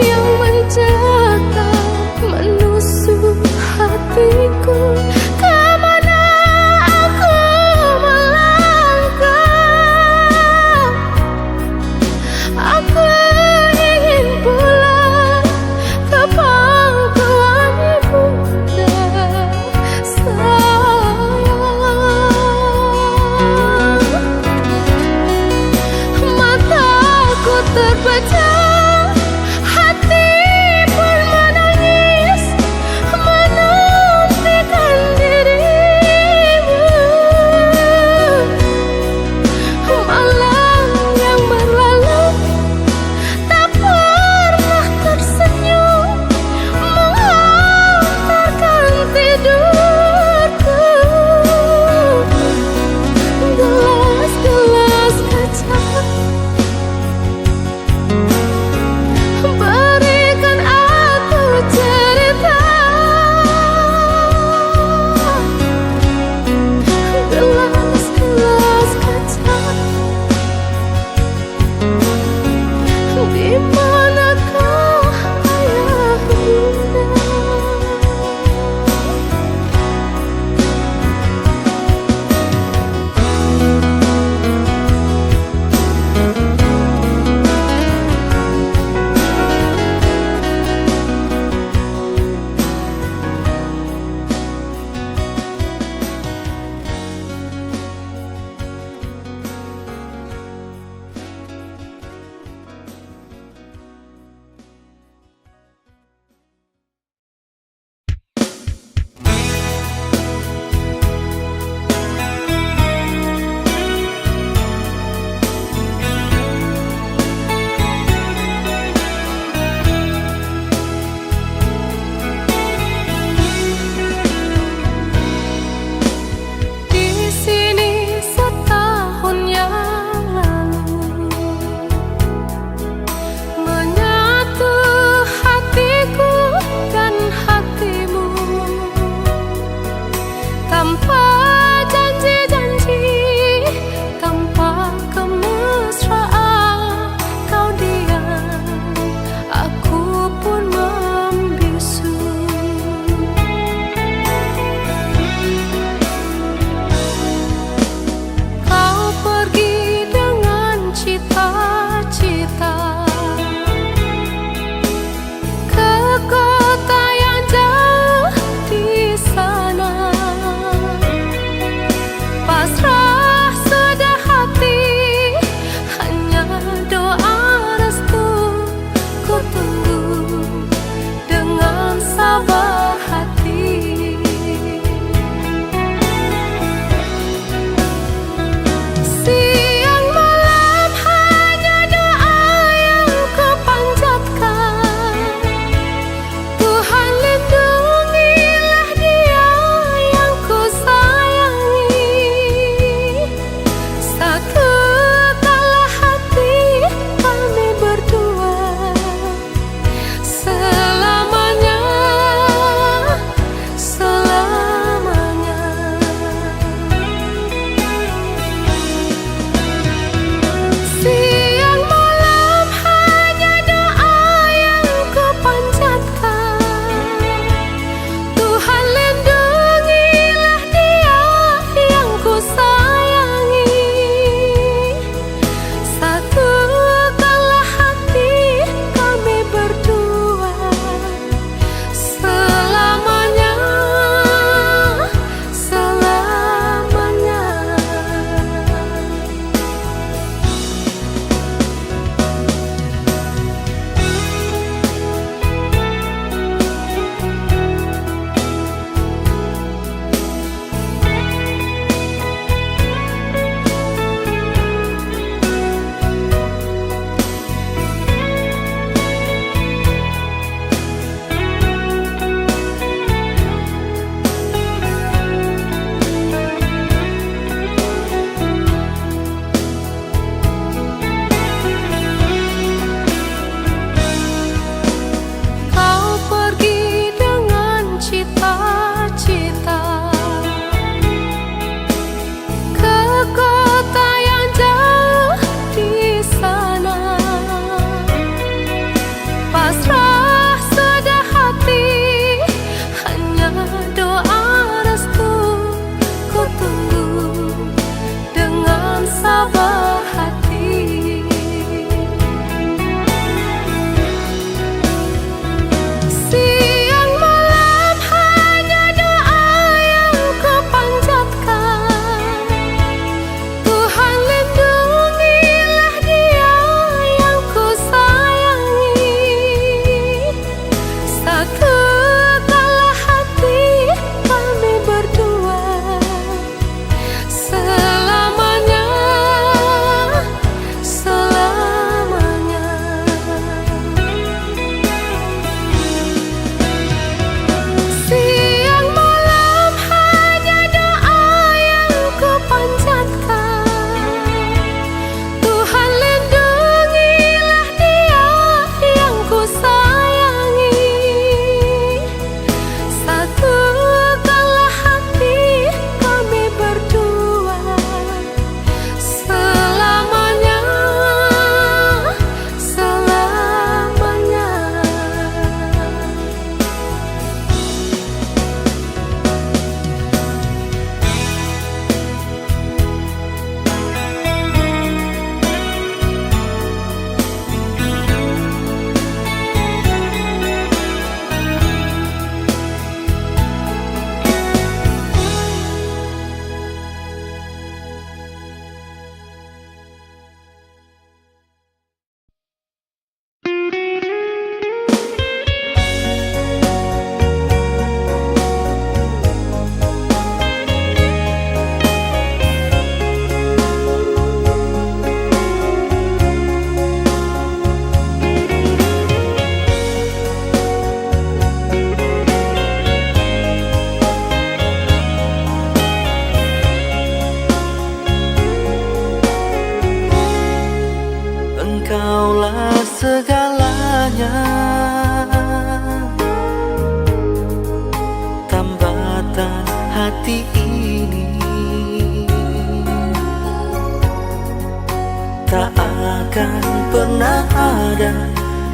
yang mencekam menusuk hatiku. Kemana aku melangkah? Aku ingin pulang ke pangkuan ibunda sayang. Mataku terpejam, hati pun menangis, menantikan dirimu. Malam yang berlalu tak pernah tersenyum, menghantarkan tidurku. Gelas-gelas kaca, berikan aku cerita. Gelas-gelas kaca, di manakah ayah bunda?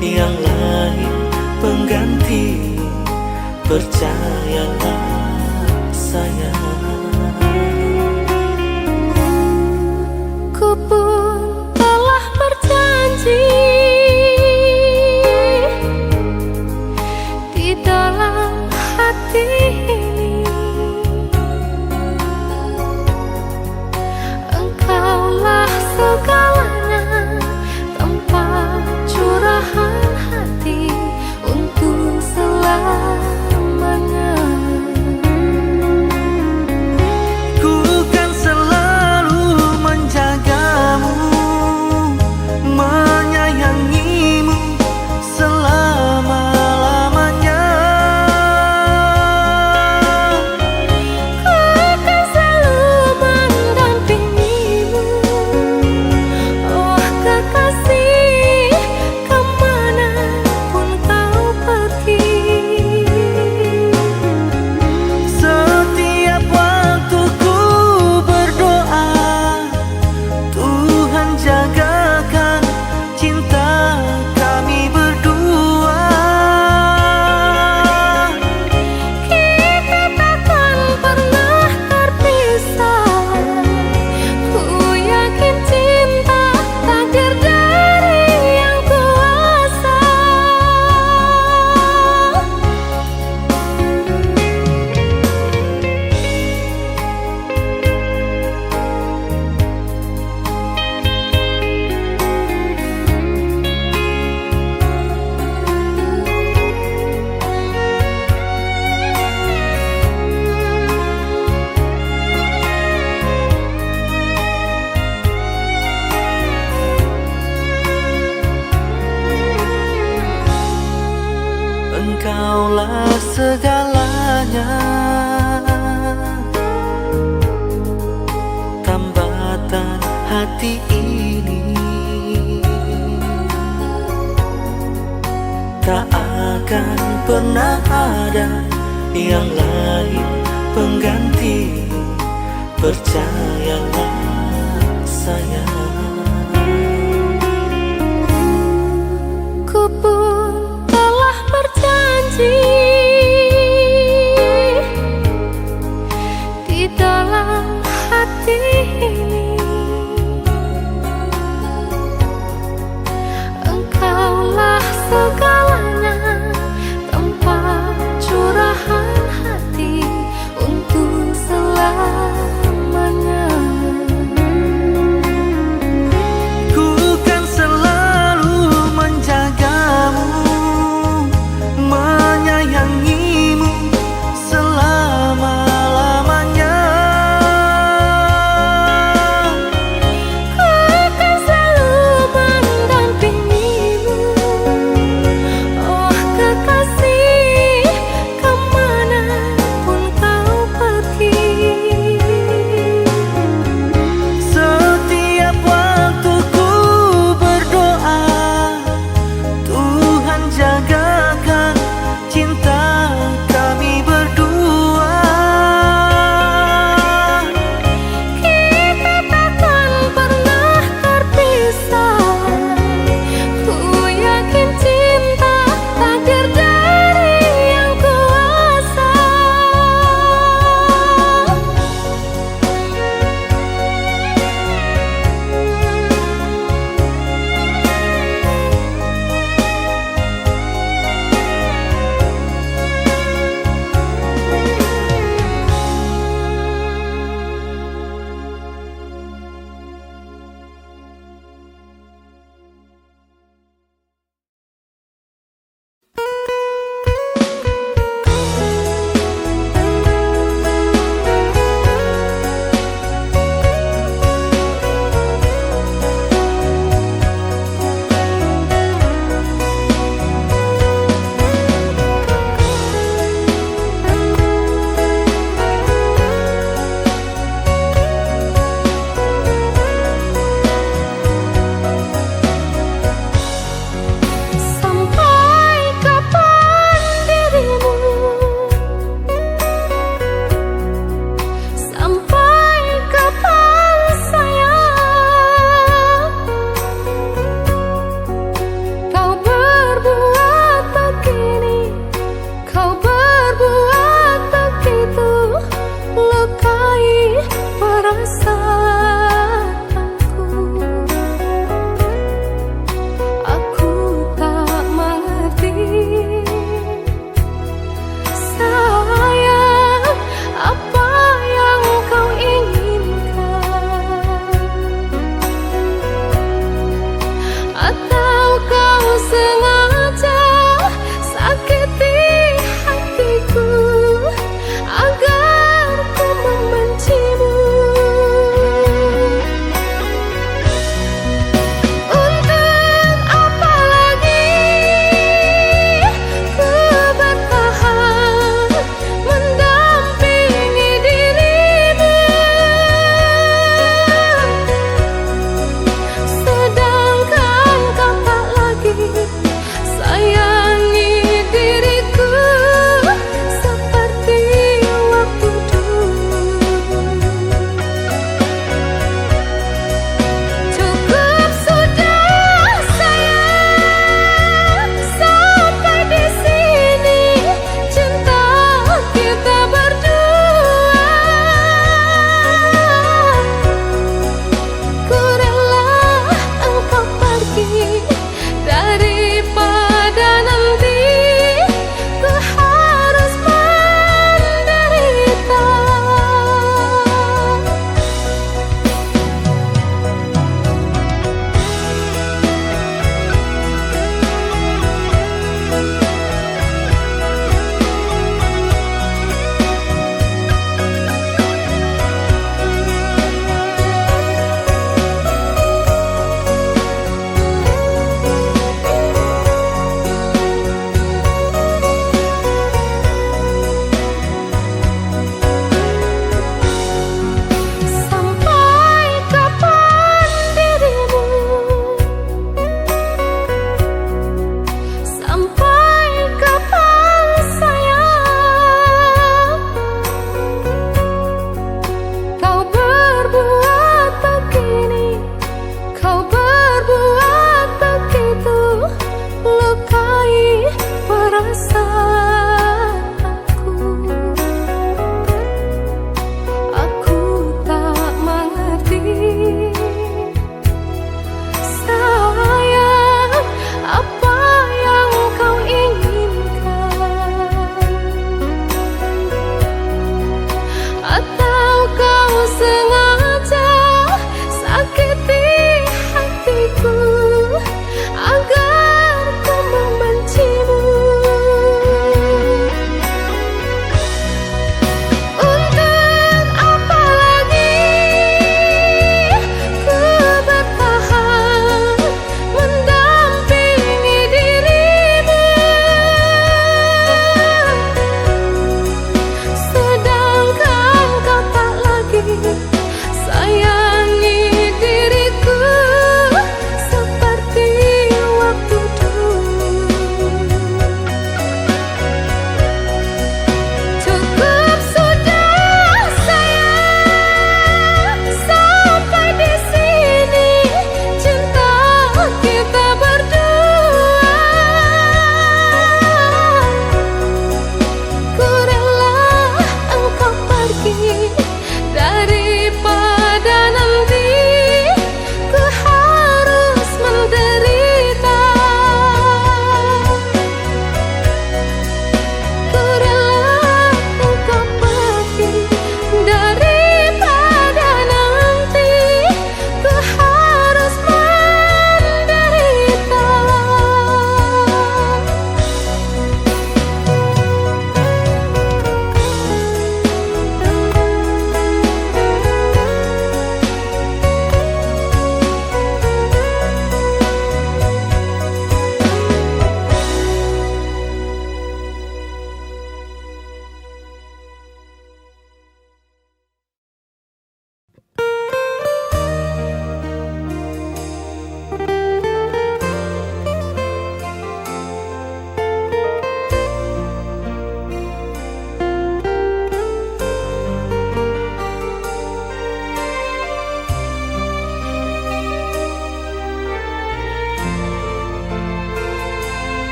yang lain pengganti. Percayalah sayang. Ku pun telah berjanji di dalam hati ini, Engkaulah segalanya, tempat curahan hati untuk selamanya. Ku kan selalu menjagamu, menyayangimu selama-lamanya. Ku akan selalu mendampingimu, oh kekasih, kemanapun kau pergi. Setiap waktu ku berdoa, Tuhan jagakan cinta kami berdua. Kita takkan pernah terpisah. Ku yakin cinta takdir dari Yang Kuasa. Engkaulah segalanya, tambatan hati ini. Tak akan pernah ada yang lain pengganti. Percayalah sayang. Ku pun telah berjanji di dalam hati ini, Engkaulah segalanya, tempat curahan hati untuk selamanya. Ku kan selalu menjagamu, menyayangimu selama-lamanya. Ku akan selalu mendampingimu,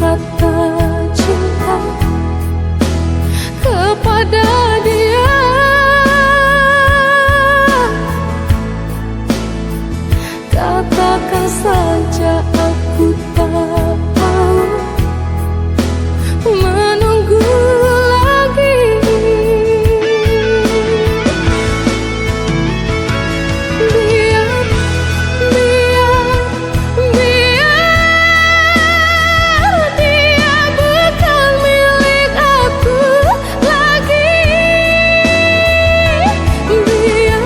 kata cinta kepada dia. Katakan saja aku tak mau menunggu lagi. Biar dia bukan milik aku lagi. Biar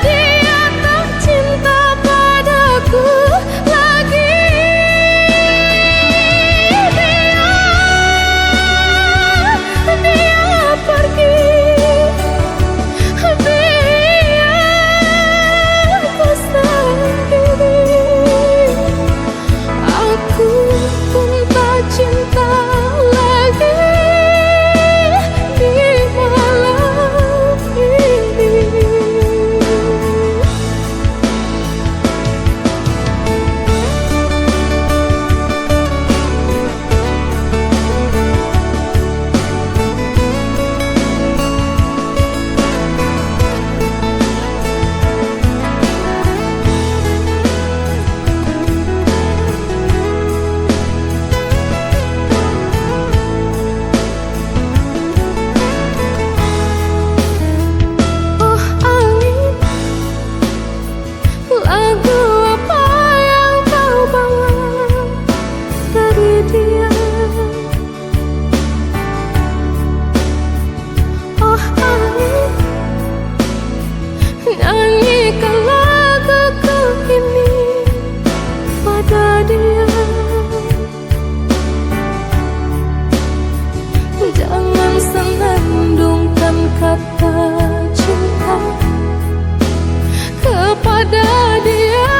dia tak cinta padaku lagi. Dia pergi. Biar ku sendiri. Aku pun tak cinta lagi di malam ini. Oh angin, lagu apa yang kau bawa dari dia? Oh angin, nyanyikan laguku ini pada dia. Jangan senandungkan kata cinta kepada dia.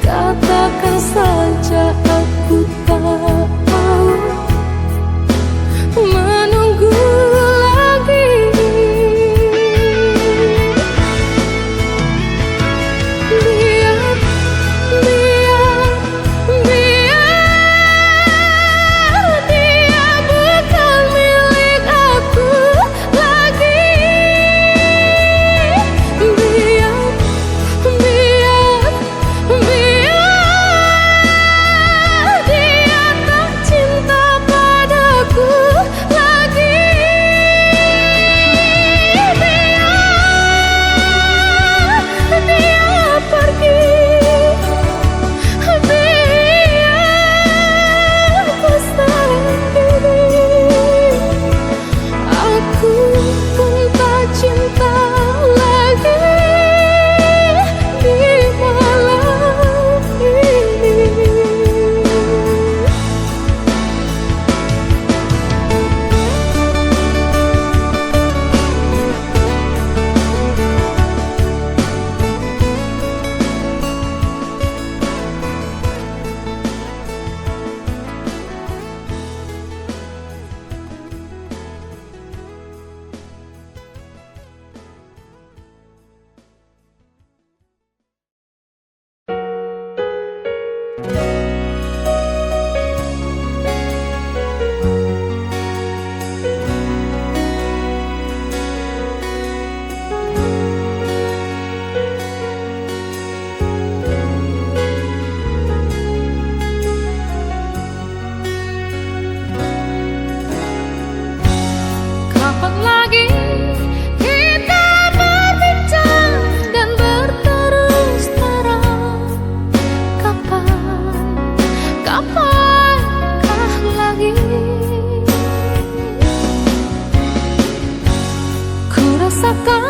Katakan saja aku tak mau menunggu lagi. Biar dia bukan milik aku lagi. Biar dia tak cinta padaku lagi. Biar dia pergi. Biar ku sendiri. Aku pun tak cinta lagi di malam ini. Kapan lagi kita berbincang dan berterus terang? Kapankah lagi? Ku rasakan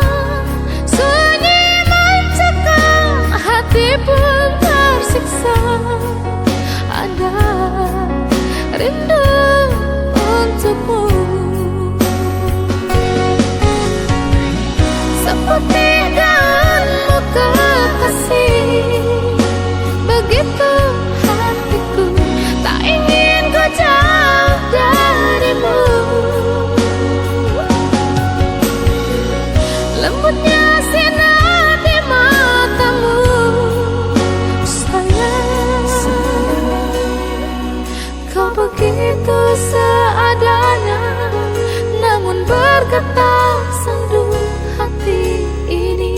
sunyi mencekam, hati pun tersiksa. Ada rindu untukmu. Seperti daunmu kekasih, begitu hatiku tak ingin ku jauh darimu. lembutnya sinar di matamu, sayang. Kau begitu seadanya, namun bergetar sendu hati ini.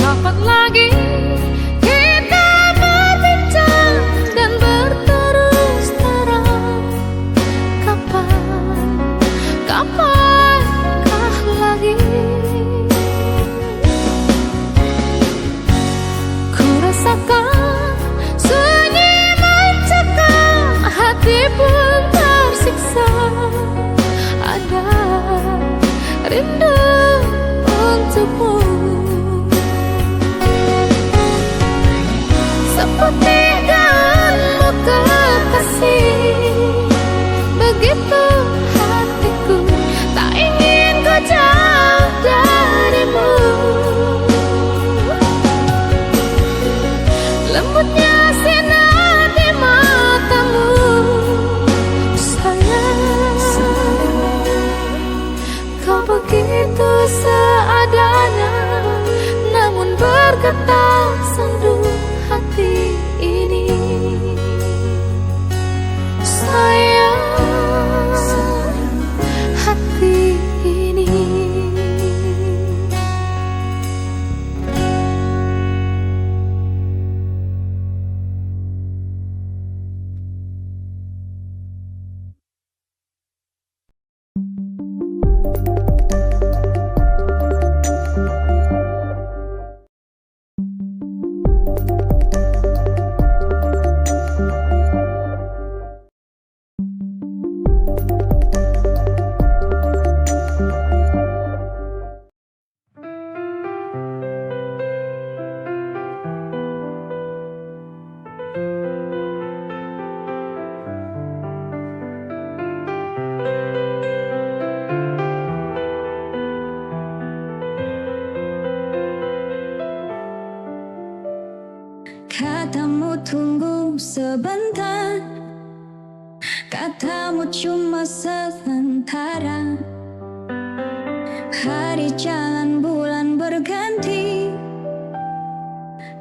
Kapan lagi kita berbincang dan berterus terang? Kapankah lagi? Ku rasakan sunyi mencekam, hati pun tersiksa. Ada rindu untukmu, seperti daunmu kekasih. Begitu hatiku tak ingin ku jauh darimu. Lembutnya sinar di matamu, sayang. Kau begitu seadanya, namun bergetar sendu hati ini. Sayang, hati ini. Katamu tunggu sebentar, katamu cuma sementara. Hari jalan bulan berganti,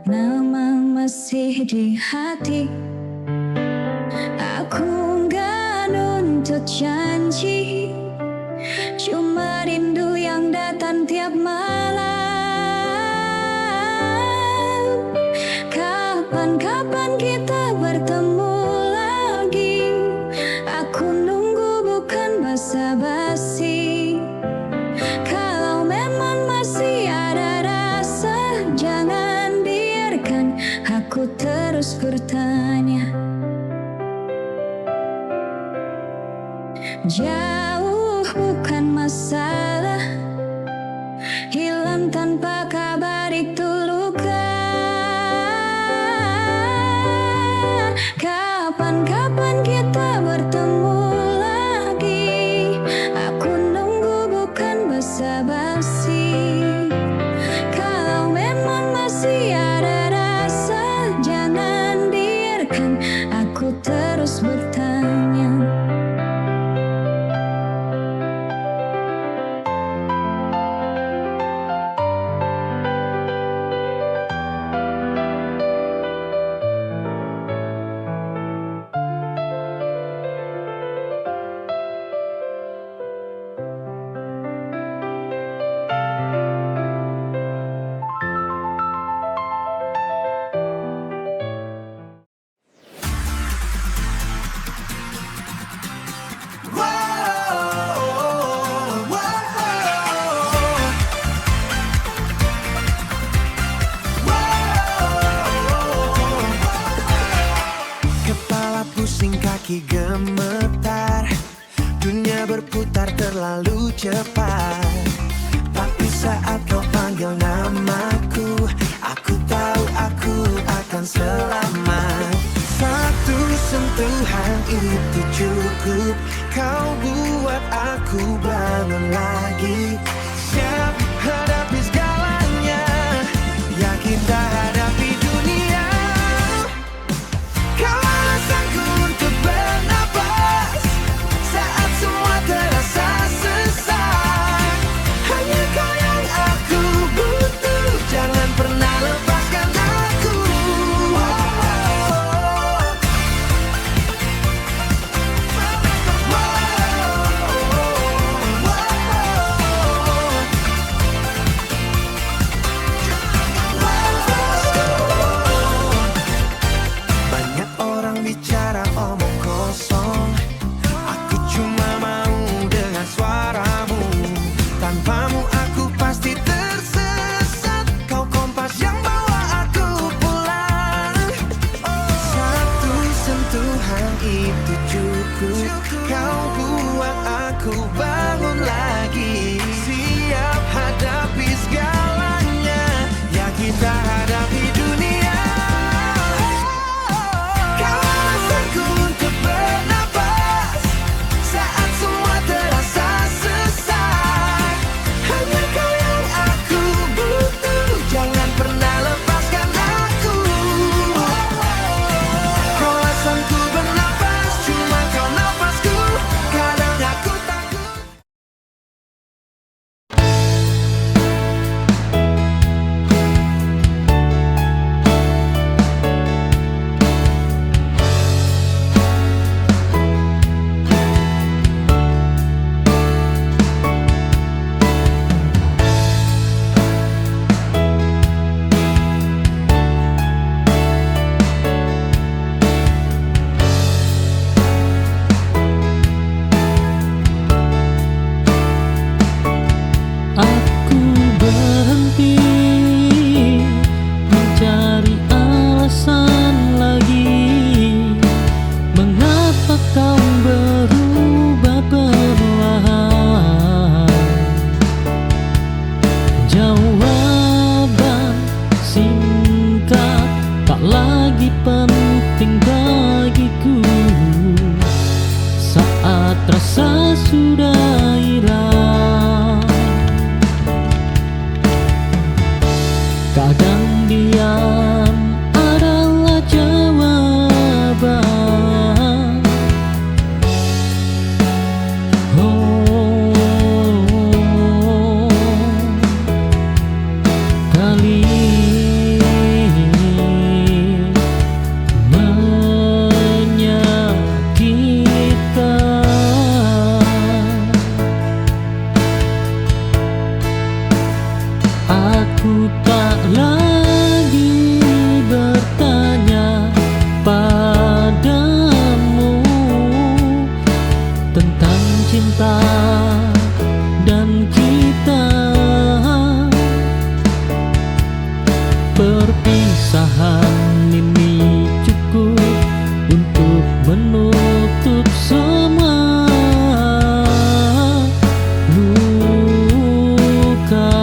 nama masih di hati. Aku nggak nuntut janji, cuma rindu yang datang tiap malam. Kapan kita bertemu lagi? Aku nunggu bukan basa-basi. Kalau memang masih ada rasa, jangan biarkan aku terus bertanya. Jauh bukan masalah, hilang tanpa kabar itu luka. Kapan kita bertemu lagi? Aku nunggu bukan basa-basi. Kalau memang masih ada rasa, jangan biarkan aku terus bertanya. kaki gemetar, dunia berputar terlalu cepat. Tapi saat kau panggil namaku, aku tahu aku akan selamat. Satu sentuhan itu cukup, kau buat aku bangun lagi. Siap hadapi segalanya, yakin tak hadapi dunia. Kau alasanku untuk bernapas saat semua terasa sesak. Hanya kau yang aku butuh, jangan pernah lepaskan aku. Banyak orang bicara omong kosong, aku cuma mau dengar suaramu. Tanpamu aku pasti tersesat, kau kompas yang bawa aku pulang. Satu sentuhan itu cukup, kau buat aku bangun lagi. Siap hadapi segalanya, ya kita hadapi dunia. Kau alasanku untuk bernapas saat semua terasa sesak. Hanya kau yang aku butuh, jangan pernah lepaskan aku. Kau alasanku bernapas, cuma kau nafasku. Kadang aku takut. Aku berhenti mencari alasan lagi. Mengapa kau berubah perlahan? Jawaban singkat tak lagi penting bagiku saat rasa sudah hilang. Kadang diam adalah jawaban. Oh, kali menyakitkan. Aku tak lagi bertanya padamu tentang cinta dan kita. Perpisahan ini cukup untuk menutup semua luka.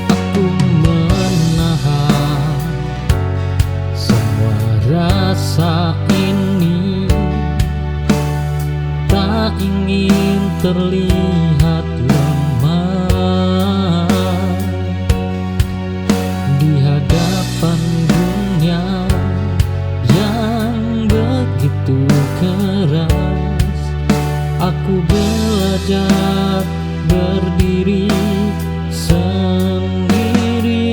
Aku menahan semua rasa ini, tak ingin terlihat lemah di hadapan dunia yang begitu keras. Aku belajar berdiri sendiri.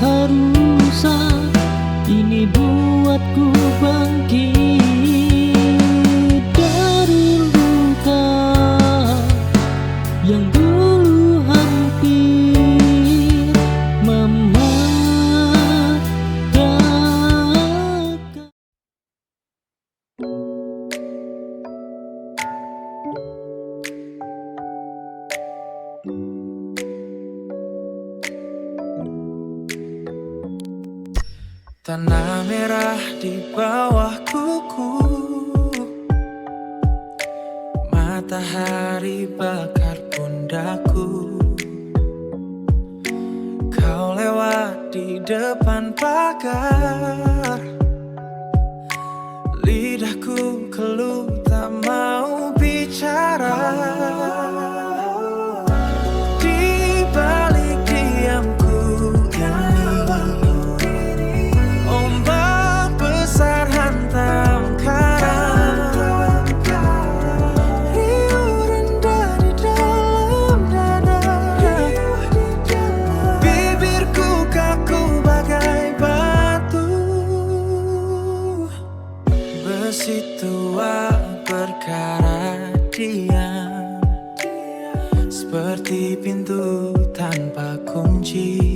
keharusan ini buatku bangkit dari luka yang dulu hampir mematikan. Tanah merah di bawah kuku, matahari bakar pundakku. Kau lewat di depan pagar, lidahku keluh tak mau bicara. Di balik diamku ini, ombak besar hantam karang. Riuh rendah di dalam dada, bibirku kaku bagai batu. Besi tua berkarat diam, seperti pintu tanpa kunci.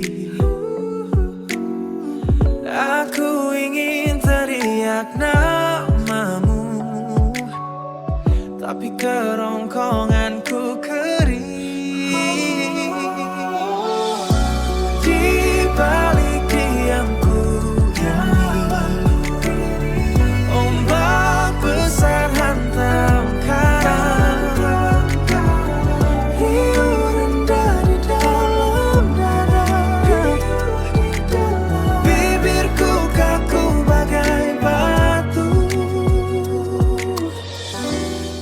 Aku ingin teriak namamu, tapi kerongkonganku kering. Di balik diamku ini, ombak besar hantam karang. Riuh rendah di dalam dada, bibirku kaku bagai batu.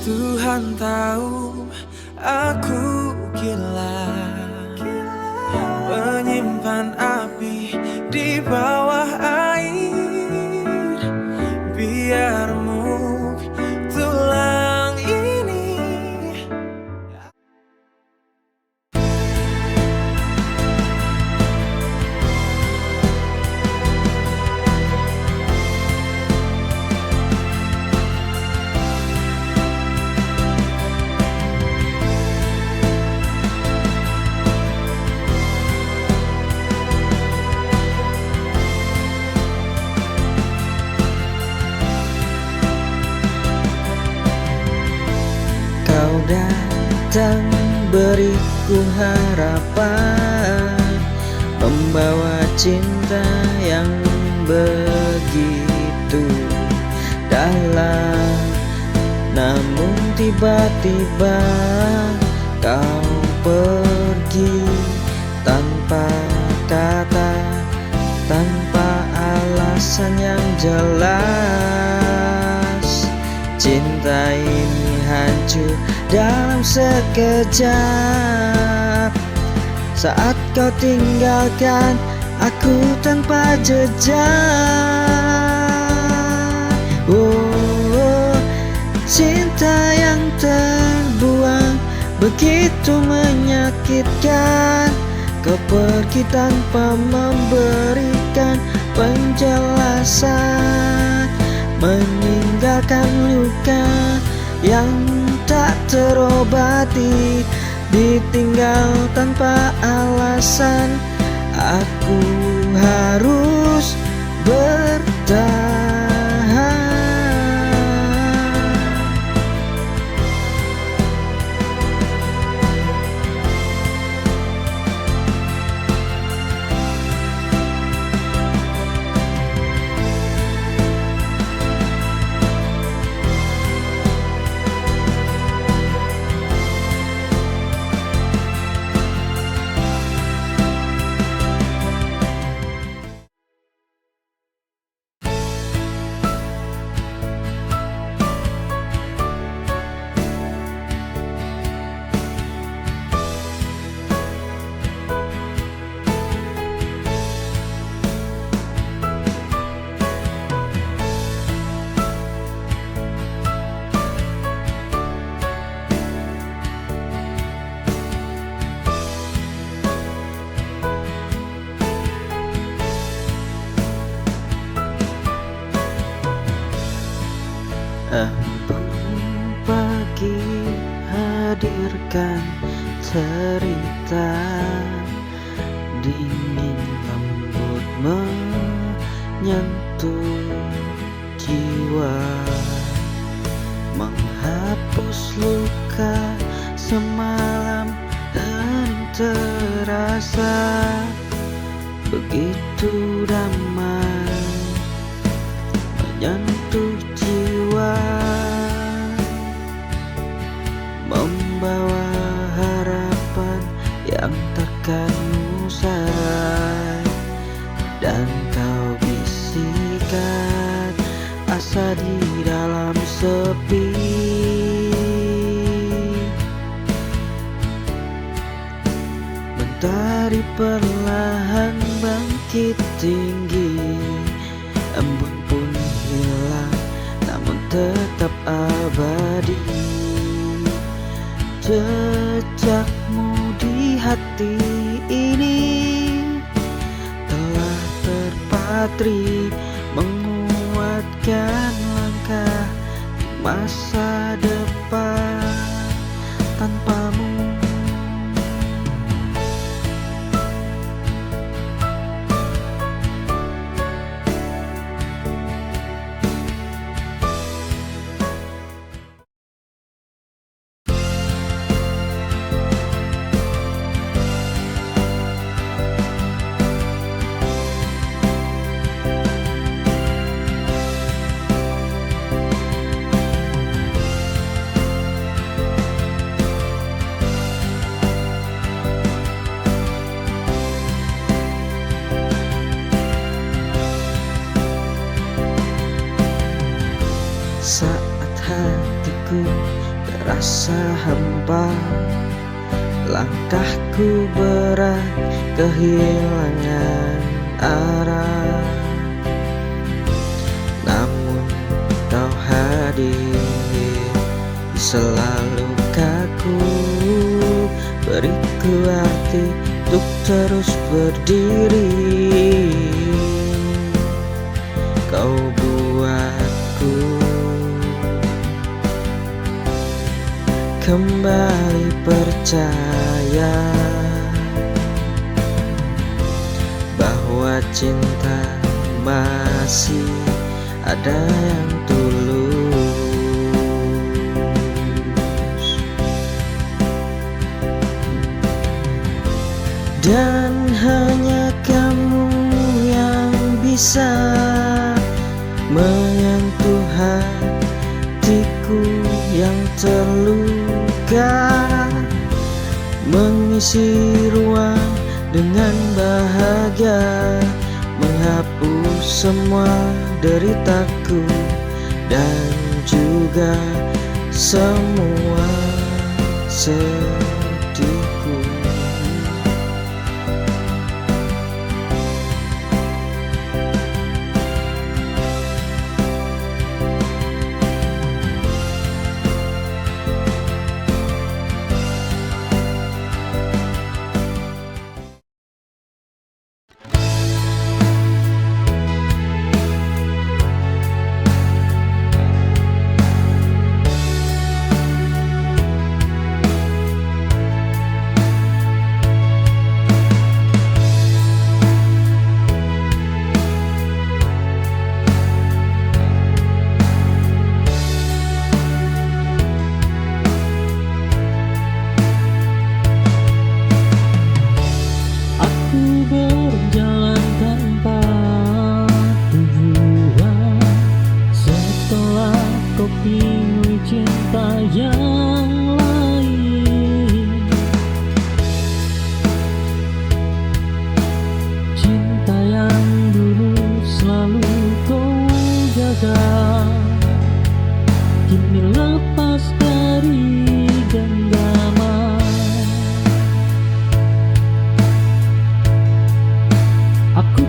Tuhan tahu aku gila, menyimpan api di bawah air, biar remuk tulang ini. Kau datang beriku harapan, membawa cinta yang begitu dalam. Namun tiba-tiba kau pergi tanpa kata, tanpa alasan yang jelas. Cinta ini hancur dalam sekejap, saat kau tinggalkan aku tanpa jejak. Oh, cinta yang terbuang begitu menyakitkan. Kau pergi tanpa memberikan penjelasan, meninggalkan luka yang tak terobati, ditinggal tanpa alasan. Aku harus bertahan. Embun pagi hadirkan cerita, dingin lembut menyentuh jiwa, menghapus luka semalam hening terasa begitu damai, menyentuh jiwa, membawa harapan yang takkan usai, dan kau bisikan asa di dalam sepi. Mentari perlahan bangkit tinggi, embun pun hilang namun tetap abadi. Jejakmu di hati ini telah terpatri, menguatkan langkah di masa depan tanpamu. Saat hatiku terasa hampa, langkahku berat kehilangan arah, namun kau hadir di selalu kaku, beriku arti untuk terus berdiri. Kau buatku kembali percaya bahwa cinta masih ada yang tulus, dan hanya kamu yang bisa menyentuh hatiku yang terluka, mengisi ruang dengan bahagia, menghapus semua deritaku dan juga semua sedihku.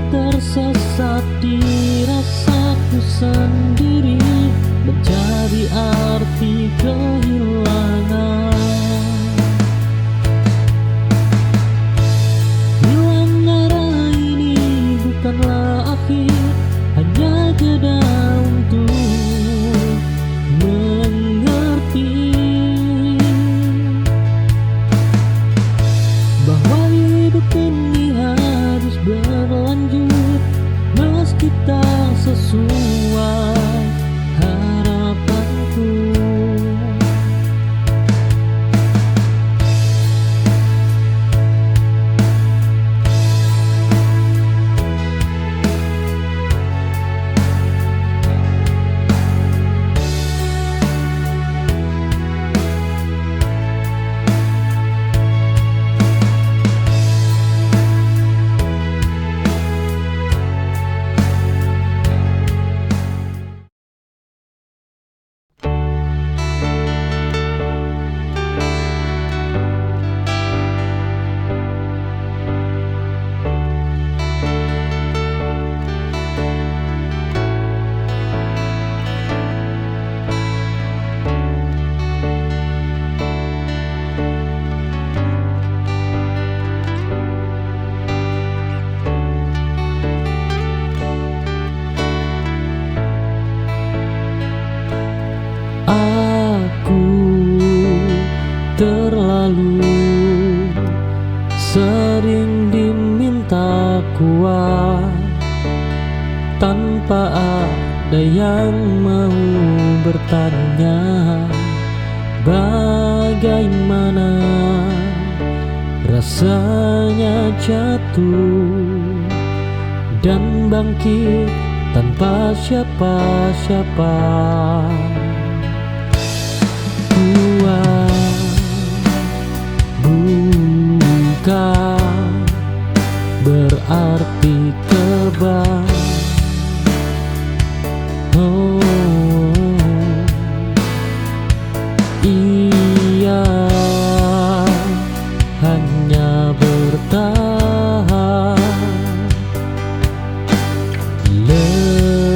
Tersesat di rasaku sendiri, mencari arti kehilangan. Hilang arah ini bukanlah akhir, hanya jeda untuk tak kuat tanpa ada yang mau bertanya bagaimana rasanya jatuh dan bangkit tanpa siapa-siapa. Kuat bukan berarti kebal. Oh, ia hanya bertahan lebih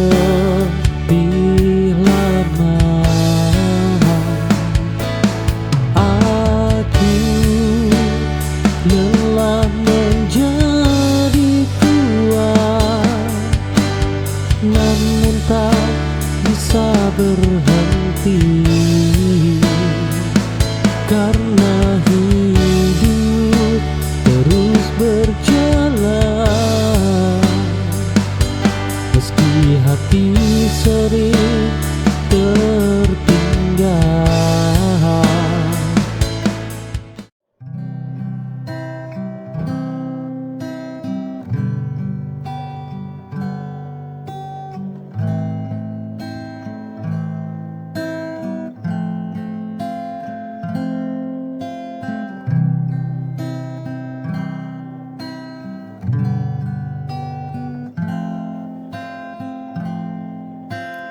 lama. Aku lelah menjadi kuat, namun tak bisa berhenti karena hidup terus berjalan meski hati sering tertinggal.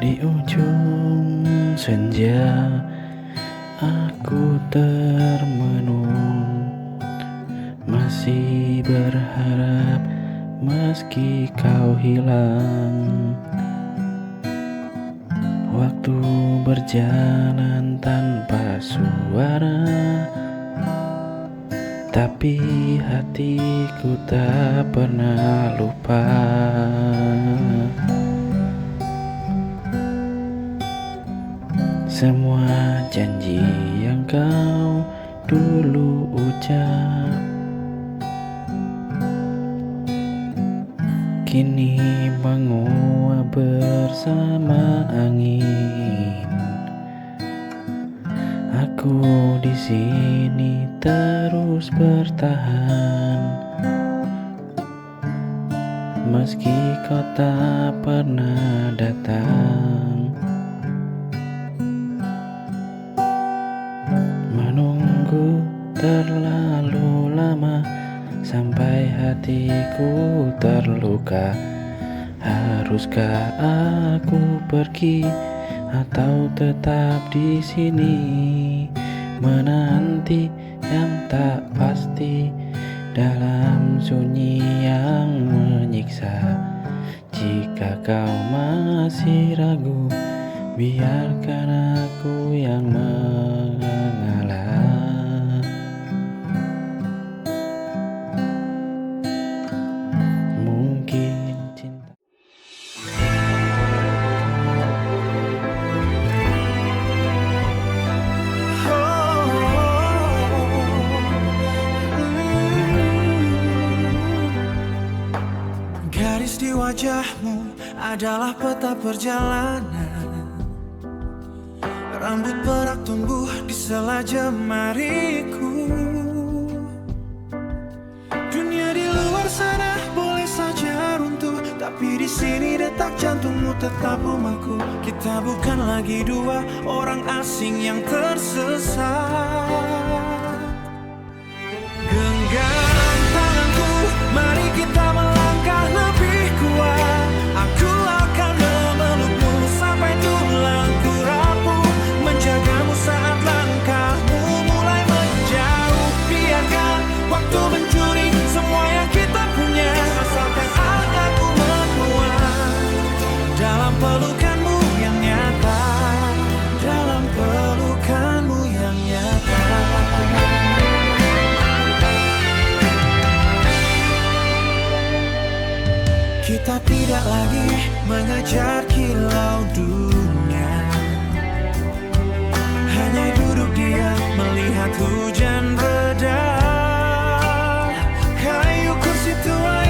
Di ujung senja aku termenung, masih berharap meski kau hilang. Waktu berjalan tanpa suara, tapi hatiku tak pernah lupa. Semua janji yang kau dulu ucap kini menguap bersama angin. Aku di sini terus bertahan meski kau tak pernah datang. Menunggu terlalu lama sampai hatiku terluka. Haruskah aku pergi atau tetap di sini menanti yang tak pasti dalam sunyi yang menyiksa? Jika kau masih ragu, biarkan aku yang mengalah. Mungkin cinta Garis di wajahmu adalah peta perjalanan. Rambut perak tumbuh di sela jemariku. Dunia di luar sana boleh saja runtuh, tapi di sini detak jantungmu tetap rumahku. Kita bukan lagi dua orang asing yang tersesat. Genggam tanganku, mari kita melangkah lebih kuat. Aku akan memelukmu sampai tulangku rapuh, menjagamu saat langkahmu mulai menjauh. Biarkan waktu mencuri semua yang kita punya, asalkan aku menua dalam pelukanmu yang nyata, dalam pelukanmu yang nyata. Kita tidak lagi mengejar kilau dunia, hanya duduk diam melihat hujan reda. Kayu kursi tua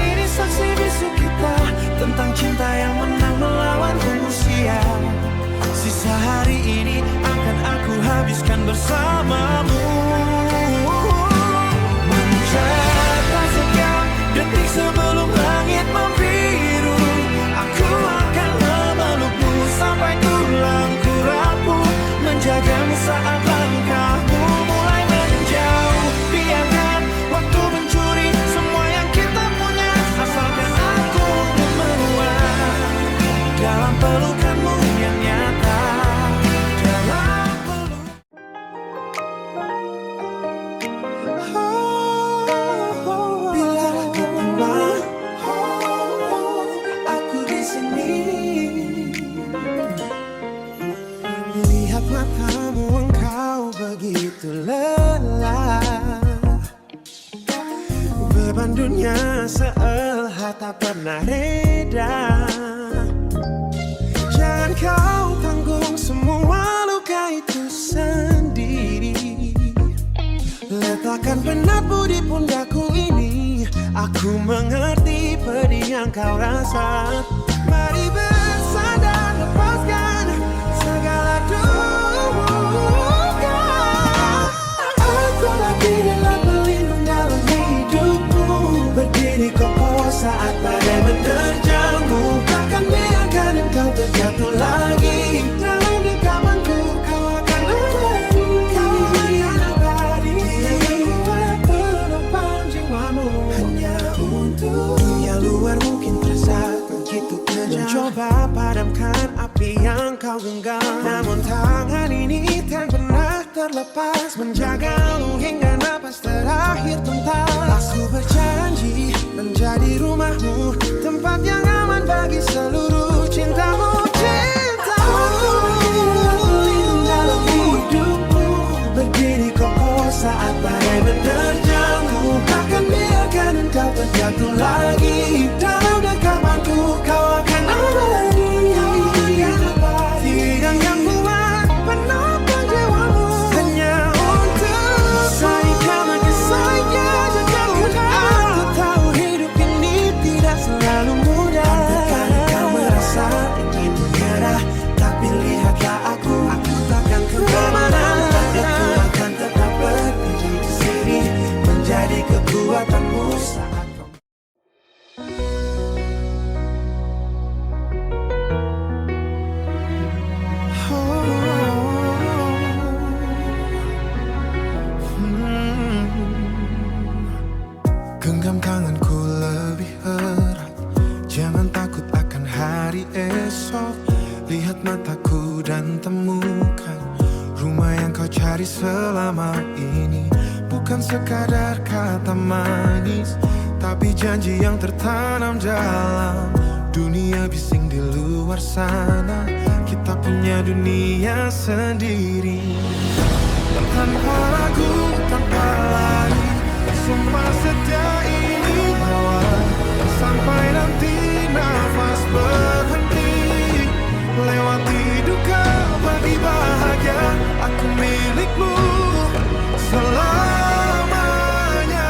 bersamamu. Mencatat setiap detik sebelum langit membiru, aku akan memelukmu sampai tulangku rapuh, menjagamu saat langkahmu mulai menjauh. Biarkan waktu mencuri semua yang kita punya, asalkan aku menguat dalam pelukanmu yang nyata. Dalam peluk bila ketemu, aku di sini. Lihat matamu, engkau begitu lelah. Beban dunia seelha tak pernah reda. Jangan kau tanggung semua luka itu sendiri. Letakkan penatmu di pundakku ini. Aku mengerti pedih yang kau rasa. Mari bersandar, lepaskan segala duka. Aku lagi rela berlindung dalam hidupmu, berdiri kokoh saat badai menerjangmu. Takkan biarkan engkau terjatuh lagi. Dalam genggamanku kau akan abadi. Kau akan abadi. Yang kuat penopang jiwamu hanya untuk dunia luar mungkin terasa begitu kejam, mencoba padamkan api yang kau genggam. Namun tangan ini tak pernah terlepas, menjagamu hingga napas terakhir tentas. Aku berjanji menjadi rumahmu, tempat yang aman bagi seluruh cintamu. Aku berlindung dalam hidupmu, berdiri kokoh saat badai menerjangmu. Takkan biarkan engkau terjatuh lagi. Dalam genggamanku kau akan abadi. Tiang yang kuat penopang jiwamu hanya untuk saingkan lagi saya jaga mudah. Aku tahu hidup ini tidak selalu mudah. Terkadang kau merasa ingin menyerah, tapi lihatlah aku takkan kemana-mana. Aku akan tetap berdiri di sini, menjadi kekuatanmu saat kau. Genggam tanganku lebih erat, jangan takut akan hari esok. Lihat mataku dan temukan rumah yang kau cari selama ini. Bukan sekadar kata manis, tapi janji yang tertanam dalam dunia bising di luar sana. Kita punya dunia sendiri, tanpa ragu, tanpa lari. Sumpah setia ini bawa sampai nanti nafas berhenti. Lewati duka bagi bahagia, aku milikmu selamanya.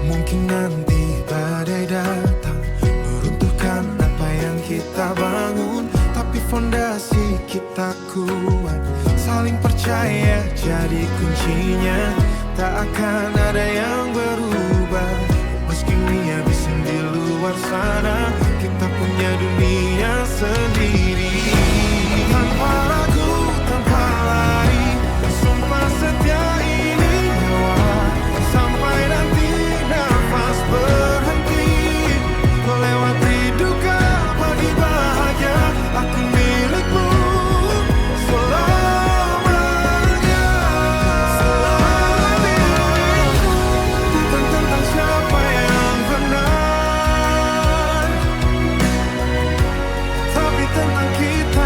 Mungkin nanti badai datang meruntuhkan apa yang kita bangun, tapi fondasi kita kuat. Saling percaya jadi kuncinya, tak akan ada yang berubah. Meski dunia bising di luar sana, kita punya dunia sendiri. Tanpa ragu, tanpa lari, sumpah setia ini bawa sampai nanti nafas berhenti. Melewati duka bagi bahagia, aku milikmu selamanya. Bukan tentang siapa yang benar, tapi tentang kita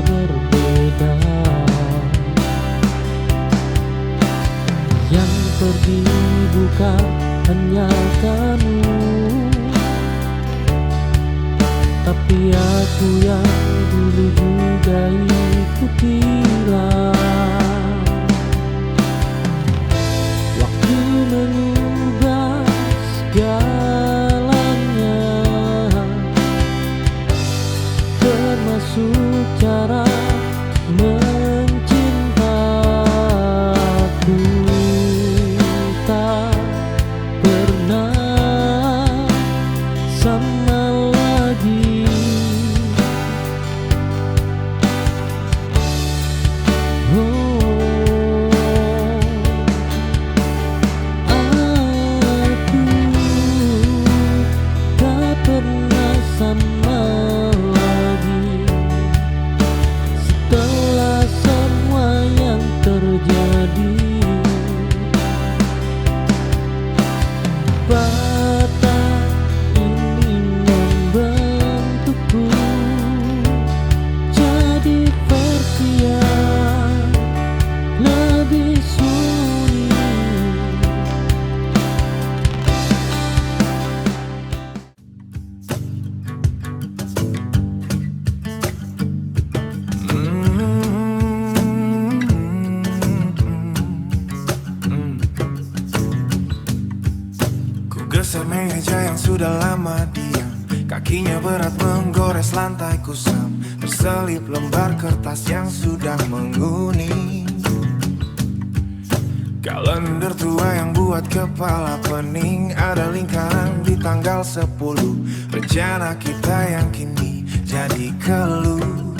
berbeda. Yang pergi bukan hanya kamu, tapi aku yang dulu juga ikut hilang. Waktu mengubah segalanya, termasuk cara mencintaku. Tak pernah sama lagi. Aku tak pernah sama lagi setelah semua yang terjadi. Patah ini membentukku jadi versi yang lebih sunyi. Ku geser meja yang sudah lama diam, kakinya berat menggores lantai kusam, terselip lembar kertas yang sudah menguning. Kalender tua yang buat kepala pening, ada lingkaran di tanggal 10, rencana kita yang kini jadi keluh.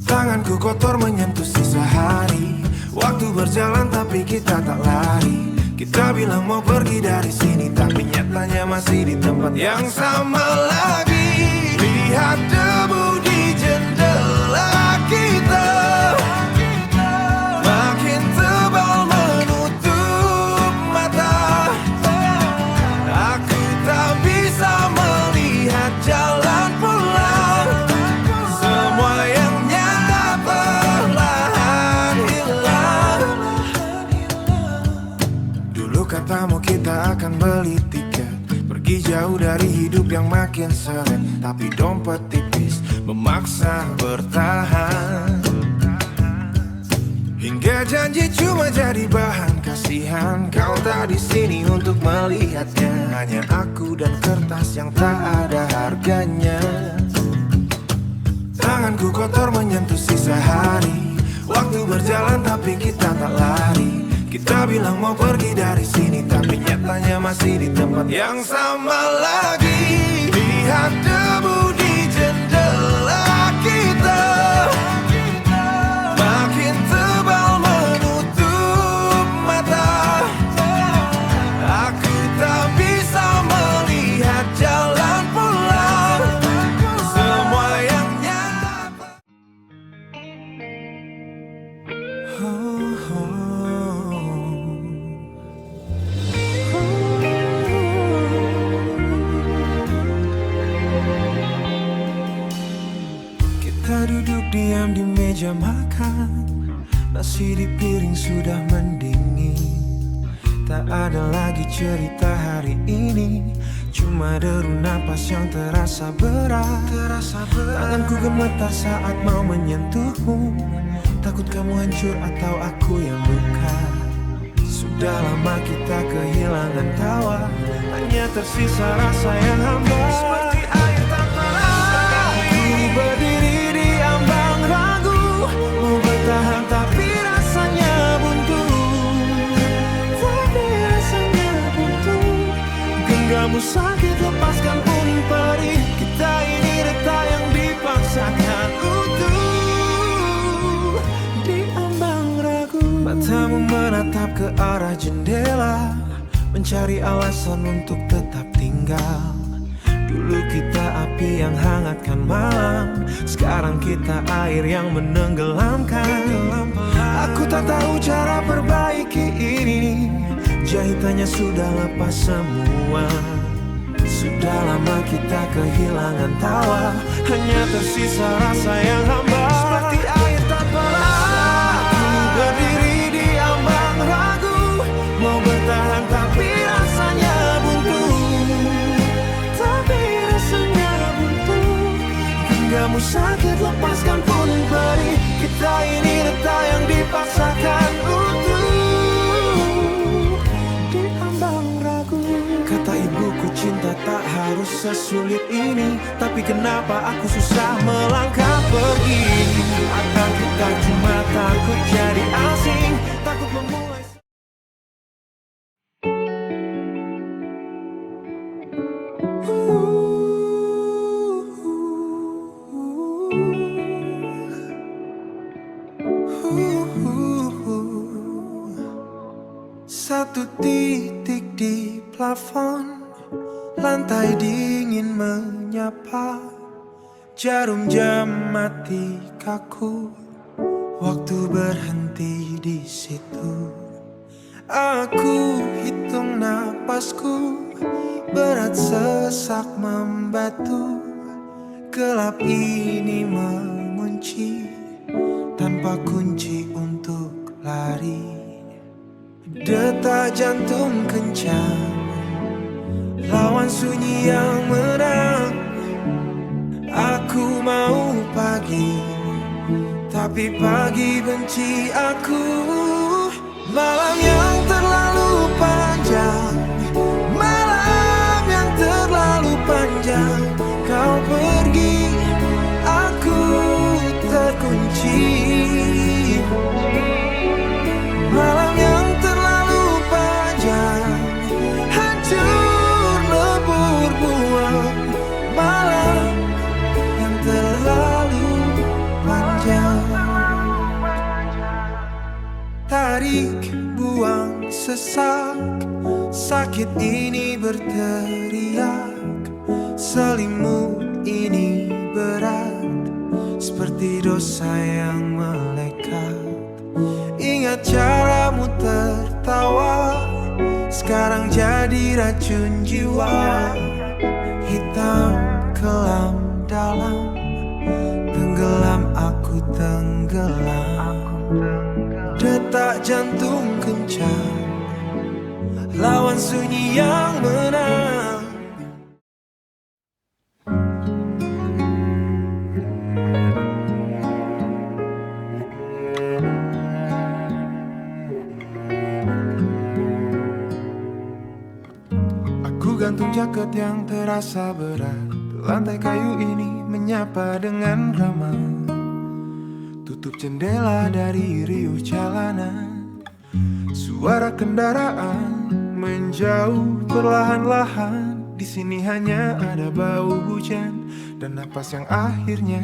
Tanganku kotor menyentuh sisa hari, waktu berjalan tapi kita tak lari. Kita bilang mau pergi dari sini, tapi nyatanya masih di tempat yang sama lagi. Lihat debu di jendela kita, makin tebal menutup mata. Aku tak bisa melihat jalan pulang, semua yang nyata perlahan hilang. Dulu katamu kita akan beli tiket, pergi jauh dari hidup yang makin seret, tapi dompet tipis memaksa bertahan. Hingga janji cuma jadi bahan kasihan, kau tak di sini untuk melihatnya. Hanya aku dan kertas yang tak ada harganya. Tanganku kotor menyentuh sisa hari, waktu berjalan tapi kita tak lari. Kita bilang mau pergi dari sini, tapi nyatanya masih di tempat yang sama lagi. Lihat debu di jendela kita, makin tebal menutup mata. Aku tak bisa melihat jalan pulang, semua yang nyata. Kita duduk diam di meja makan, nasi di piring sudah mendingin. Tak ada lagi cerita hari ini, cuma deru napas yang terasa berat. Tanganku gemetar saat mau menyentuhmu, takut kamu hancur atau aku yang luka. Sudah lama kita kehilangan tawa, hanya tersisa rasa yang hampa. Seperti air tanpa air, berdiri di ambang ragu, mau bertahan tapi rasanya buntu. Tapi rasanya buntu, genggammu sakit lepaskan pun perih. Kita ini retak yang dipaksakan utuh di ambang ragu. Matamu menatap ke arah jendela, mencari alasan untuk tetap tinggal. Dulu kita api yang hangatkan malam, sekarang kita air yang menenggelamkan. Aku tak tahu cara perbaiki ini, jahitannya sudah lepas semua. Sudah lama kita kehilangan tawa, hanya tersisa rasa yang hambar. Seperti air tanpa rasa, aku berdiri di ambang ragu. Mau bertahan tapi rasanya buntu. Tapi rasanya buntu. Genggammu sakit, lepaskan pun beri. Kita ini retak yang dipaksakan utuh. Di ambang ragu. Kata ibuku cinta tak harus sesulit ini. Tapi kenapa aku susah melangkah pergi? Atau kita cuma takut jadi asing, takut memulai. Satu titik di plafon, lantai dingin menyapa. Jarum jam mati kaku, waktu berhenti di situ. Aku hitung napasku, berat sesak membatu. Gelap ini mengunci, tanpa kunci untuk lari. Detak jantung kencang, lawan sunyi yang menang. Aku mau pagi, tapi pagi benci aku. Malam yang terlalu panjang, malam yang terlalu panjang. Kau pergi, aku terkunci. Malam yang terlalu panjang, hancur lebur buang. Malam yang terlalu panjang. Tarik, buang, sesak. Sakit ini berteriak. Selimut ini berat, seperti dosa yang melekat. Ingat caramu tertawa, sekarang jadi racun jiwa. Hitam kelam dalam, tenggelam aku tenggelam. Detak jantung kencang, lawan sunyi yang menang. Aku gantung jaket yang terasa berat. Lantai kayu ini menyapa dengan ramah. Tutup jendela dari riuh jalanan. Suara kendaraan menjauh perlahan-lahan. Di sini hanya ada bau hujan dan napas yang akhirnya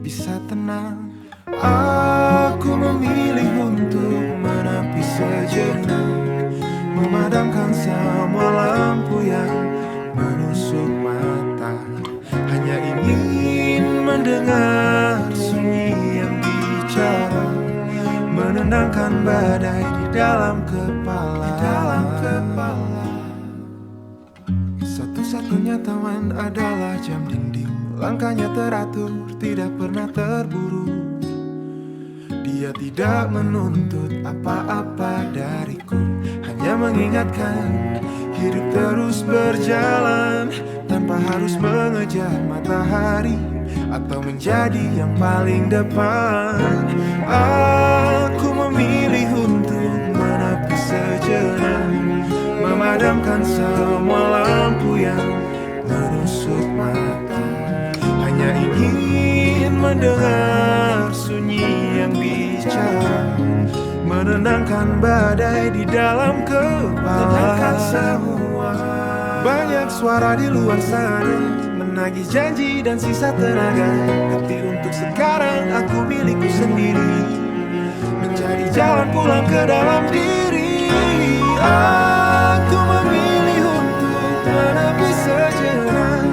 bisa tenang. Aku memilih untuk menepi sejenak, memadamkan semua lampu yang menusuk mata. Hanya ingin mendengar sunyi yang bicara, menenangkan badai di dalam kepala. Satu-satunya teman adalah jam dinding. Langkahnya teratur, tidak pernah terburu. Dia tidak menuntut apa-apa dariku, hanya mengingatkan hidup terus berjalan tanpa harus mengejar matahari atau menjadi yang paling depan. Aku memilih untuk menepi sejenak, memadamkan semua lampu yang menusuk mata. Hanya ingin mendengar sunyi yang bicara, menenangkan badai di dalam kepala. Semua banyak suara di luar sana, menagih janji dan sisa tenaga. Tapi untuk sekarang aku milikku sendiri, mencari jalan pulang ke dalam diri. Aku memilih untuk menepi sejenak,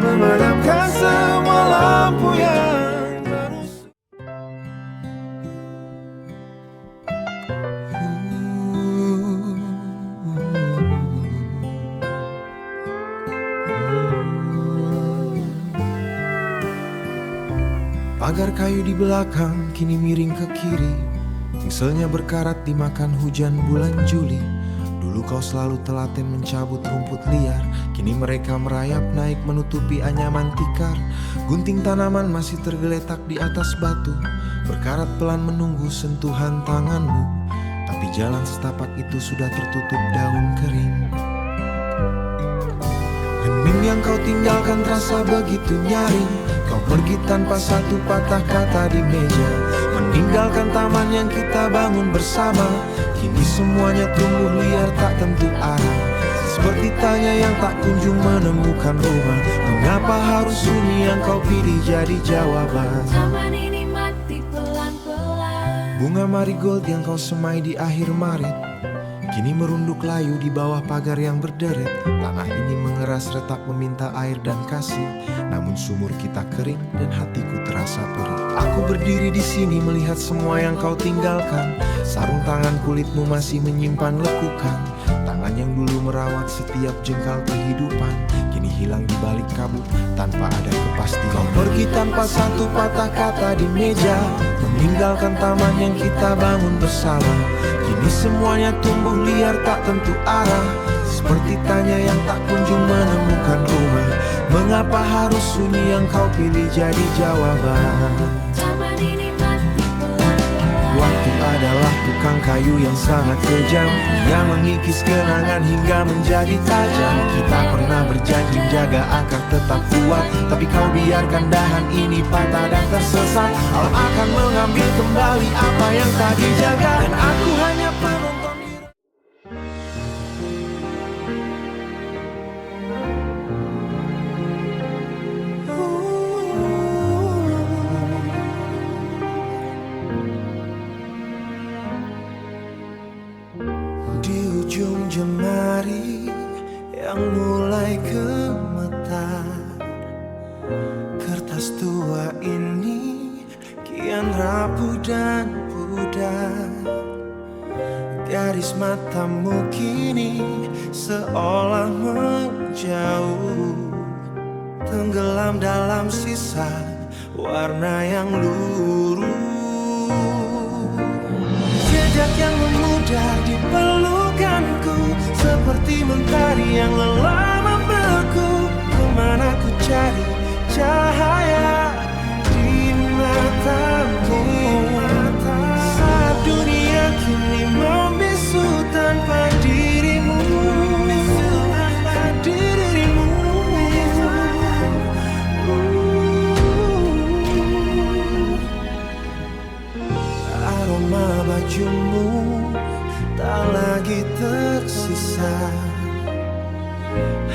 memadamkan semua lampu yang menusuk. Pagar kayu di belakang kini miring ke kiri. Tingselnya berkarat dimakan hujan bulan Juli. Dulu kau selalu telaten mencabut rumput liar. Kini mereka merayap naik menutupi anyaman tikar. Gunting tanaman masih tergeletak di atas batu. Berkarat pelan menunggu sentuhan tanganmu. Tapi jalan setapak itu sudah tertutup daun kering. Hening yang kau tinggalkan terasa begitu nyaring. Kau pergi tanpa satu patah kata di meja, meninggalkan taman yang kita bangun bersama. Kini semuanya tumbuh liar tak tentu arah. Seperti tanya yang tak kunjung menemukan rumah. Mengapa harus sunyi yang kau pilih jadi jawaban? Taman ini mati pelan-pelan. Bunga marigold yang kau semai di akhir Maret kini merunduk layu di bawah pagar yang berderet. Tanah ini mengeras retak meminta air dan kasih. Namun sumur kita kering dan hatiku terasa perih. Aku berdiri di sini melihat semua yang kau tinggalkan. Sarung tangan kulitmu masih menyimpan lekukan. Tangan yang dulu merawat setiap jengkal kehidupan kini hilang di balik kabut tanpa ada kepastian. Kau pergi tanpa satu patah kata di meja, meninggalkan taman yang kita bangun bersama. Kini semuanya tumbuh liar tak tentu arah. Seperti tanya yang tak kunjung menemukan rumah. Mengapa harus sunyi yang kau pilih jadi jawaban? Taman ini mati pelan-pelan. Waktu adalah tukang kayu yang sangat kejam, yang mengikis kenangan hingga menjadi tajam. Kita pernah berjanji jaga akar tetap kuat, tapi kau biarkan dahan ini patah dan tersesat. Alam akan mengambil kembali apa yang tak dijaga, dan aku hanya penonton di... Di ujung jemari yang mulai gemetar, kertas tua ini kian rapuh dan pudar. Garis matamu kini seolah menjauh, tenggelam dalam sisa warna yang luruh. Jejak yang memudar di pelukanku, seperti mentari yang lelah membeku. Kemana ku cari cahaya di matamu, saat dunia kini membisu tanpa dirimu, tanpa dirimu. Aroma bajumu tak lagi tersisa,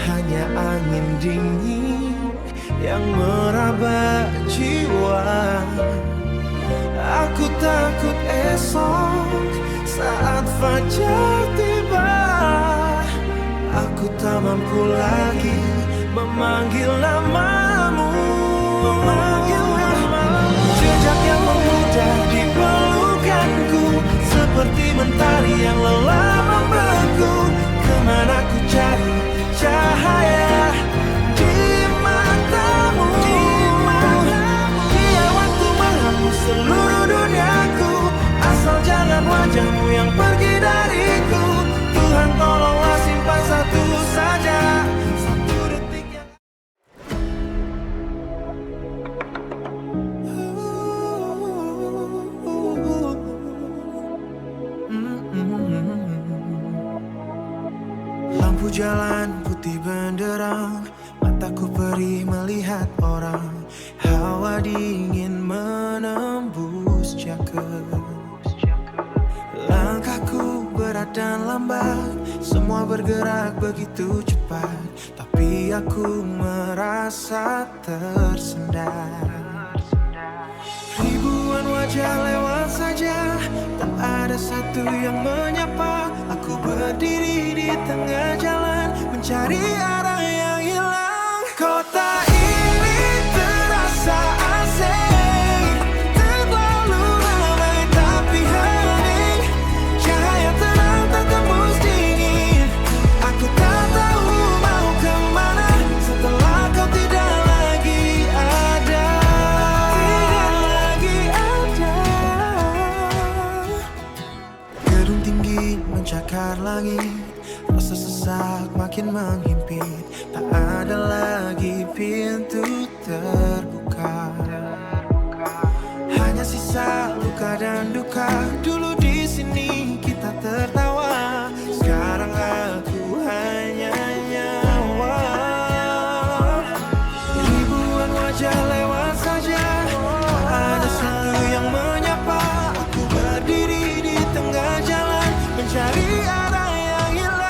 hanya angin dingin yang meraba jiwa. Aku takut esok saat fajar tiba, aku tak mampu lagi memanggil namamu, memanggil namamu. Jejak yang memudar di pelukanku, seperti mentari yang lelah membeku. Kemana ku cari cahaya di matamu, biar waktu menghapus seluruh duniaku. Asal jangan wajahmu yang pergi dariku. Tuhan tolonglah simpan satu saja, satu detik yang... Lampu jalan putih benderang, mataku perih melihat orang. Hawa dingin menembus jaket. Langkahku berat dan lambat, semua bergerak begitu cepat, tapi aku merasa tersendat. Ribuan wajah lewat saja, tak ada satu yang menyapa. Aku berdiri di tengah jalan, mencari arah yang hilang. Kota ini terasa asing, terlalu ramai tapi hening. Cahaya terang tertembus dingin, aku tak tahu mau kemana setelah kau tidak lagi ada. Tidak makin menghimpit, tak ada lagi pintu terbuka. Hanya sisa luka dan duka. Dulu di sini kita tertawa, sekarang aku hanya nyawa. Ribuan wajah lewat saja, tak ada satu yang menyapa. Aku berdiri di tengah jalan, mencari arah yang hilang.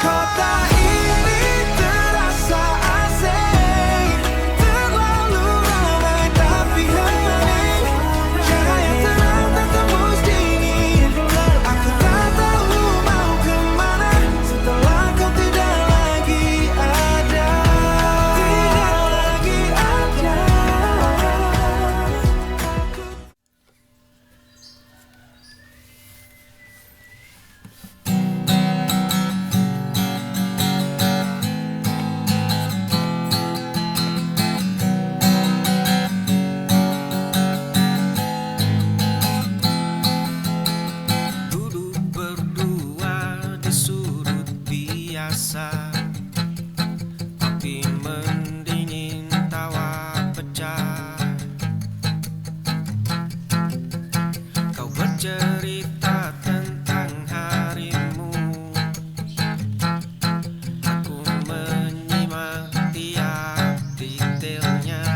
Kota ini terasa asing, terlalu ramai tapi hening. Cahaya terang tak tembus dingin. Aku tak tahu mau kemana setelah kau tidak lagi ada. Tidak lagi ada. Duduk berdua di sudut biasa, api mendingin, tawa pecah. Kau bercerita tentang harimu, aku menyimak tiap detailnya.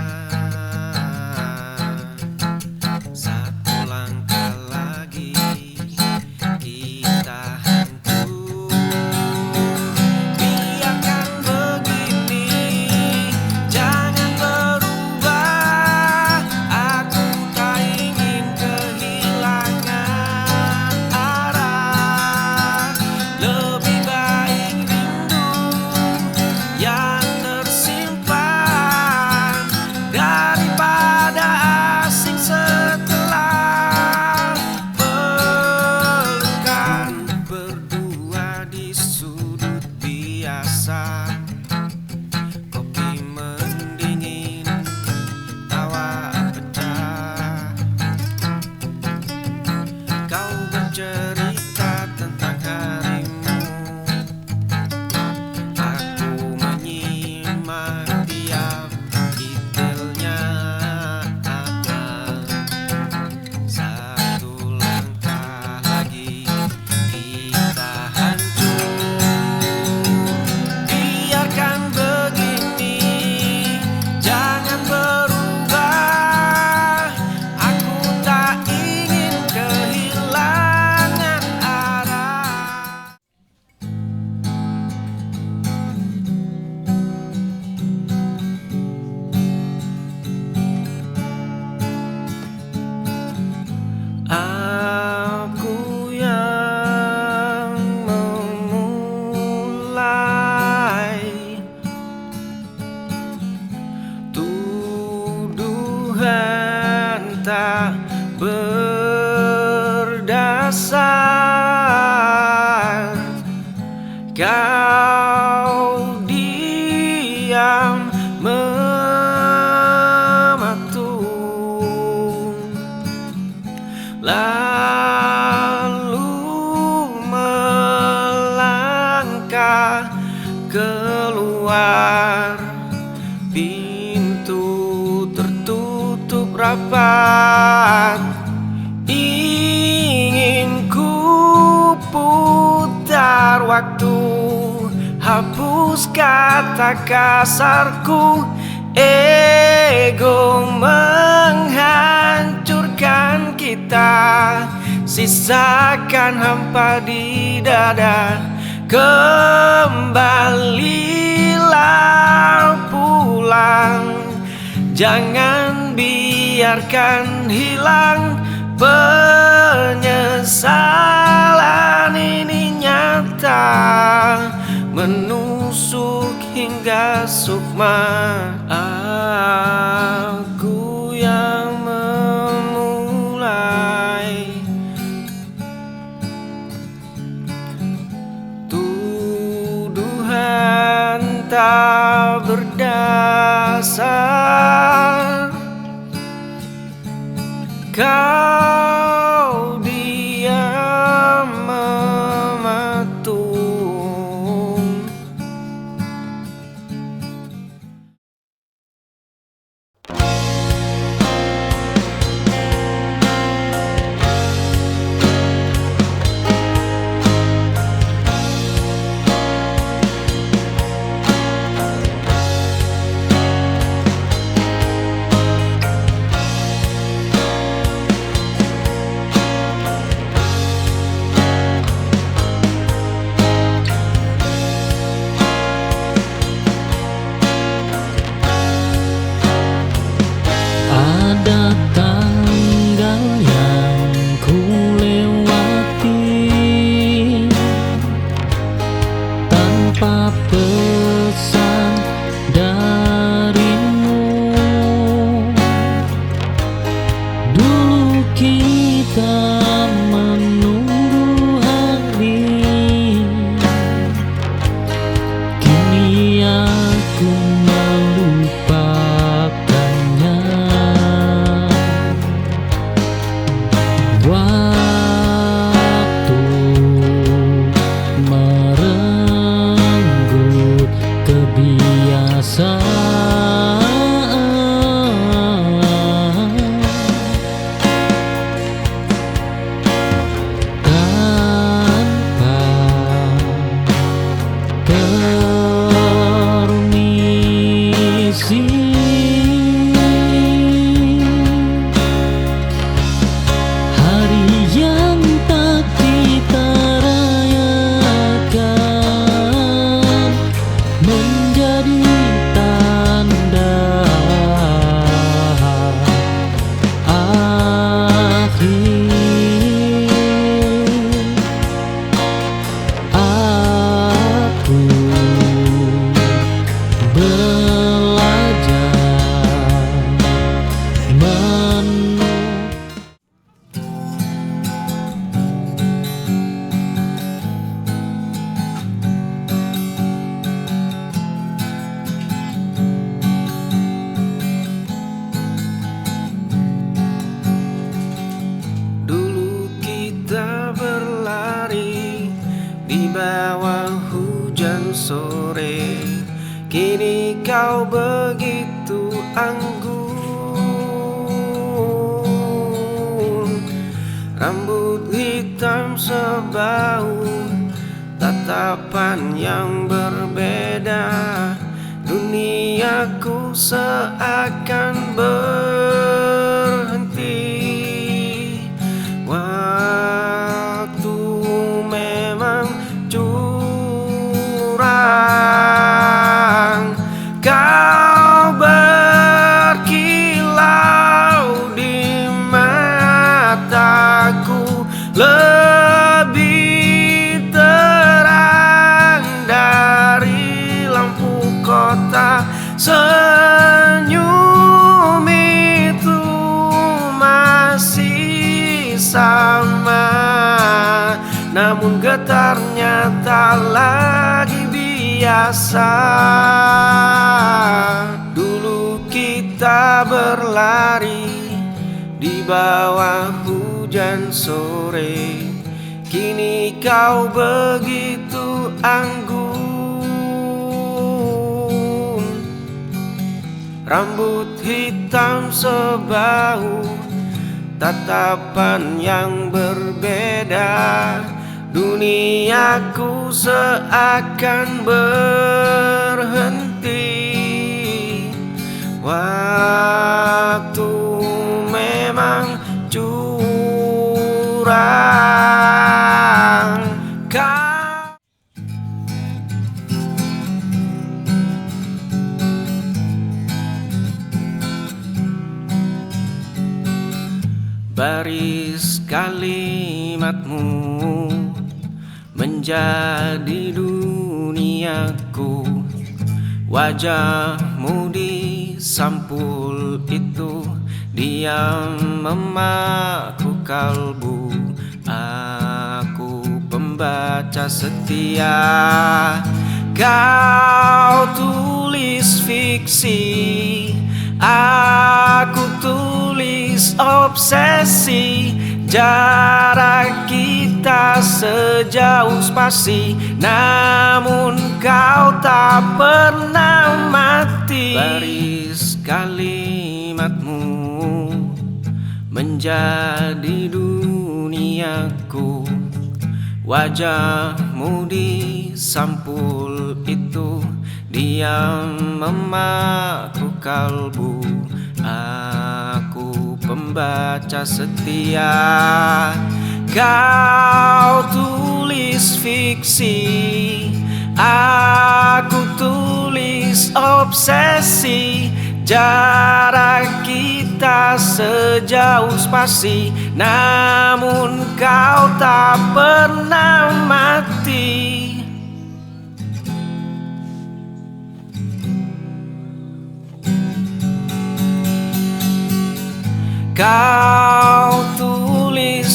Satu langkah lagi kita hancur. Biarkan begini, jangan berubah. Aku tak ingin kehilangan arah. Lebih baik rindu yang tersimpan daripada asing setelah pelukan. Berdua di sudut biasa, kopi mendingin, tawa pecah. Kau bercerita tentang harimu, aku menyimak tiap detailnya. Satu langkah lagi kita hancur. Biarkan begini, jangan berubah. Aku tak ingin kehilangan arah. Aku yang memulai tuduhan tak berdasar. Kau diam mematung, lalu melangkah keluar. Pintu tertutup rapat. Ingin ku putar waktu, hapus kata kasarku. Ego menghancurkan kita, sisakan hampa di dada. Kembalilah pulang, jangan biarkan hilang. Penyesalan ini nyata, menusuk hingga sukma. Aku yang memulai tuduhan tak berdasar. Kau diam mematung, kita menunggu hari, kini aku melupakannya. Waktu merenggut kebiasaan, tanpa permisi. Hari yang tak kita rayakan menjadi tanda akhir. Aku belajar Dulu kita berlari di bawah hujan sore, kini kau begitu anggun. Rambut hitam sebau, tatapan yang berbeda, duniaku seakan berhenti. Waktu memang curang, kau berkilau di mataku, lebih terang dari lampu kota. Senyum itu masih sama, namun getarnya tak lagi biasa. Dulu kita berlari di bawah hujan sore, kini kau begitu anggun. Rambut hitam sebau, tatapan yang berbeda, duniaku seakan berhenti. Waktu memang curang, baris kalimatmu menjadi duniaku. Wajahmu di sampul itu diam memaku kalbu. Aku pembaca setia, kau tulis fiksi, aku tulis obsesi. Jarak kita sejauh spasi, namun kau tak pernah mati. Baris kalimatmu menjadi duniaku. Wajahmu di sampul itu diam memaku kalbu. Aku pembaca setia, kau tulis fiksi, aku tulis obsesi. Jarak kita sejauh spasi, namun kau tak pernah mati. Kau tulis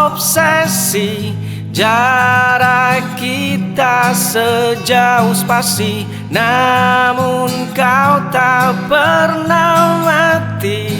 obsesi. Jarak kita sejauh spasi, namun kau tak pernah mati.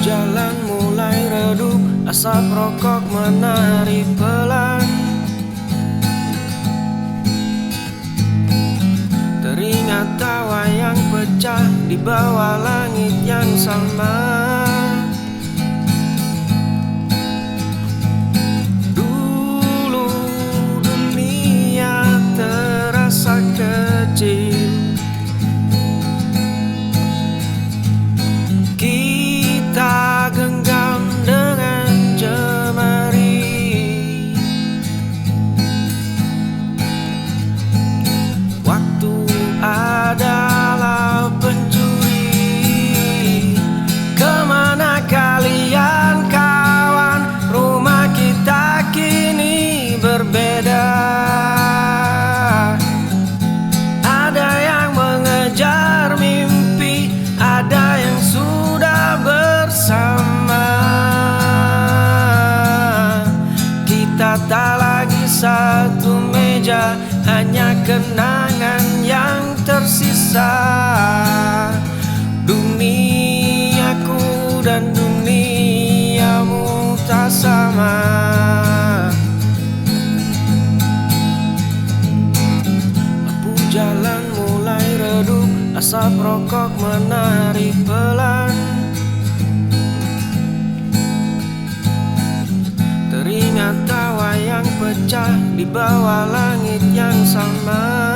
Jalan mulai redup, asap rokok menari pelan. Teringat tawa yang pecah di bawah langit yang sama. Dulu dunia terasa kecil, kita genggam dengan jemari. Waktu adalah pencuri. Kemana kalian kawan? Rumah kita kini berbeda. Ada yang mengejar mimpi, ada yang sudah bersama. Kita tak lagi satu meja, hanya kenangan yang tersisa. Duniaku dan duniamu tak sama. Lampu jalan mulai redup, asap rokok menari pelan. Teringat tawa yang pecah di bawah langit yang sama.